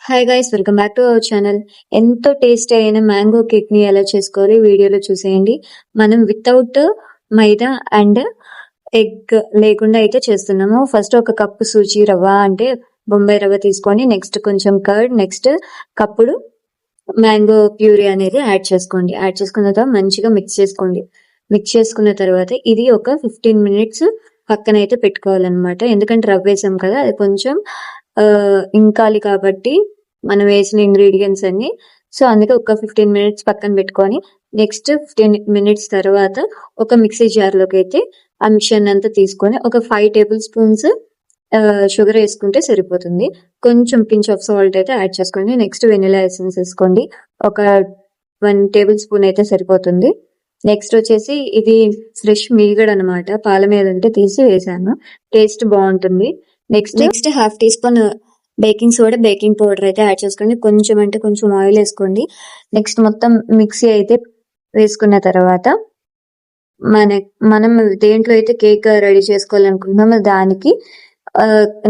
Hi guys, welcome back to our channel. ఎంతో tasty అయిన mango cake ని ఎలా చేసుకోవాలి వీడియోలో చూసేయండి. మనం వితౌట్ మైదా అండ్ ఎగ్ లేకుండా అయితే చేస్తున్నాము. ఫస్ట్ ఒక కప్పు సూజీ రవ్వ అంటే బొంబాయి రవ్వ తీసుకొని, నెక్స్ట్ కొంచెం కర్డ్, నెక్స్ట్ కప్పుడు మ్యాంగో ప్యూరీ అనేది యాడ్ చేసుకోండి. యాడ్ చేసుకున్న తర్వాత మంచిగా మిక్స్ చేసుకోండి. మిక్స్ చేసుకున్న తర్వాత ఇది ఒక 15 minutes పక్కన అయితే పెట్టుకోవాలన్నమాట. ఎందుకంటే రవ్వ వేసాం కదా, అది కొంచెం ఇంకాలి కాబట్టి మనం వేసిన ఇంగ్రీడియంట్స్ అన్ని. సో అందుకే ఒక 15 minutes పక్కన పెట్టుకొని, నెక్స్ట్ 15 minutes తర్వాత ఒక మిక్సీ జార్ లోకి అయితే ఆ మిక్చర్ అంతా తీసుకొని ఒక 5 tablespoons షుగర్ వేసుకుంటే సరిపోతుంది. కొంచెం పించ్ ఆఫ్ సాల్ట్ అయితే యాడ్ చేసుకోండి. నెక్స్ట్ వెనిలా ఎసెన్స్ వేసుకోండి, ఒక 1 tablespoon అయితే సరిపోతుంది. నెక్స్ట్ వచ్చేసి ఇది ఫ్రెష్ మీగడ అనమాట, పాల మీద ఉంటే తీసి వేసాను, టేస్ట్ బాగుంటుంది. Next half teaspoon baking soda, baking powder అయితే యాడ్ చేసుకోండి. కొంచెం అంటే కొంచెం ఆయిల్ వేసుకోండి. నెక్స్ట్ మొత్తం మిక్సీ అయితే వేసుకున్న తర్వాత మనం దేంట్లో అయితే కేక్ రెడీ చేసుకోవాలనుకుంటున్నామో దానికి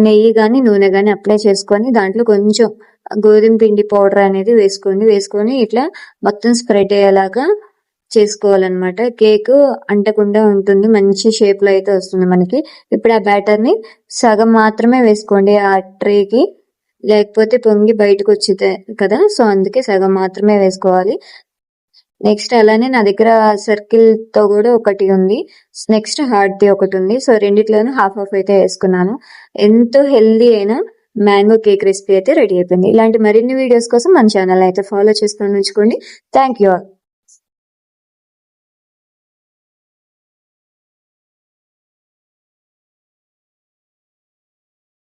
నెయ్యి కానీ నూనె కానీ అప్లై చేసుకొని దాంట్లో కొంచెం గోధుమ పిండి పౌడర్ అనేది వేసుకొని ఇట్లా మొత్తం స్ప్రెడ్ అయ్యేలాగా చేసుకోవాలన్నమాట. కేక్ అంటకుండా ఉంటుంది, మంచి షేప్ లో అయితే వస్తుంది మనకి. ఇప్పుడు ఆ బ్యాటర్ ని సగం మాత్రమే వేసుకోండి ఆ ట్రేకి, లేకపోతే పొంగి బయటకు వచ్చింది కదా, సో అందుకే సగం మాత్రమే వేసుకోవాలి. నెక్స్ట్ అలానే నా దగ్గర సర్కిల్ తో కూడా ఒకటి ఉంది, నెక్స్ట్ హార్ట్ ది ఒకటి ఉంది. సో రెండిట్లోనూ హాఫ్ హాఫ్ అయితే వేసుకున్నాను. ఎంతో హెల్దీ అయిన మ్యాంగో కేక్ రెసిపీ అయితే రెడీ అయిపోయింది. ఇలాంటి మరిన్ని వీడియోస్ కోసం మన ఛానల్ అయితే ఫాలో చేసుకొని ఉంచుకోండి. Thank you all.